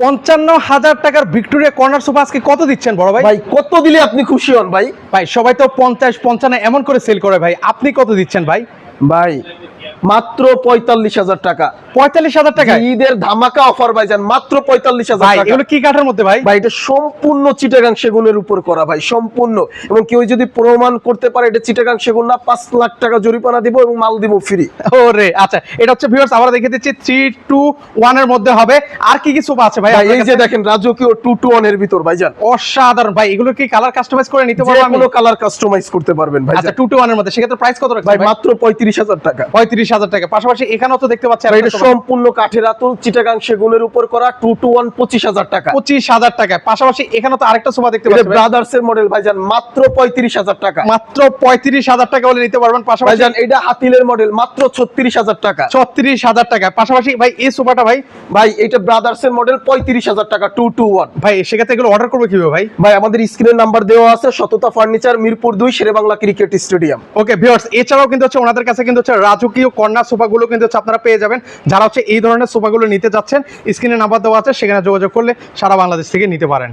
55,000 টাকার Victoria corner sofa আজকে কত দিচ্ছেন বড় ভাই? ভাই কত দিলে আপনি খুশি হন ভাই? ভাই সবাই তো 50 55 এমন করে সেল করে ভাই, আপনি কত দিচ্ছেন ভাই? ভাই মাত্র 45,000 টাকা। 45,000 টাকা ঈদের ধামাকা অফার ভাইজান, মাত্র 45,000 ভাই। টাকা। এগুলো কি কাঠের মধ্যে ভাই? ভাই এটা সম্পূর্ণ চিটাগাং সেগুনের উপর করা ভাই, সম্পূর্ণ। এবং কেউ যদি প্রমাণ করতে পারে এটা চিটাগাং সেগুন না, 5 লাখ টাকা জরিমানা দিব এবং মাল দিব ফ্রি। ওরে আচ্ছা, এটা হচ্ছে ভিউয়ার্স আমরা দেখে দিচ্ছি 3-2-1 এর মধ্যে হবে। আর কি কি সোফা আছে ভাই? ভাই এই যে দেখেন রাজকীয় 2-to-1 এর ভিতর ভাইজান, অসাধারণ ভাই। এগুলো কি কালার কাস্টমাইজ করে নিতে যে পারবো আমি? কোনো কালার কাস্টমাইজ করতে পারবেন ভাই। আচ্ছা 2-to-1 এর মধ্যে সেক্ষেত্রে প্রাইস কত রাখছেন ভাই ভাই? মাত্র 35,000 টাকা। 35,000 টাকা। পাশাপাশি এখানেও তো দেখতে পাচ্ছি ভাই এটা সম্পূর্ণ কাঠের আতুল চিটাগাং সেগুনের উপর করা 2-to-1 25,000 টাকা। 25,000 টাকা। পাশাপাশি এখানে তো আরেকটা সোফা দেখতে এটা পাচ্ছি ভাই। ব্রাদার্স এর মডেল ভাইজান, মাত্র 35,000 টাকা। মাত্র 35,000 টাকা হলে নিতে পারবেন। পাশাপাশি ভাইজান এটা হাতিলের মডেল, মাত্র 36,000 টাকা। 36,000 টাকা। পাশাপাশি ভাই এই সোফাটা ভাই, ভাই এটা ব্রাদার্স এর মডেল 35,000 টাকা 2-to-1। ভাই সেক্ষেত্রে এগুলো অর্ডার করবো কিভাবে ভাই? ভাই আমাদের স্ক্রিনের নাম্বার দেওয়া আছে, সততা furniture, Mirpur 2, Sher-e-Bangla cricket stadium. Okay viewers, এছাড়াও কিন্তু হচ্ছে ওনাদের কাছে কিন্তু হচ্ছে রাজকীয় কর্নার সোফাগুলো কিন্তু হচ্ছে আপনারা পেয়ে যাবেন। যারা হচ্ছে এই ধরনের সোফাগুলো নিতে যাচ্ছেন, স্ক্রিনে নাম্বার দেওয়া আছে, সেখানে যোগাযোগ করলে সারা বাংলাদেশ থেকে নিতে পারেন।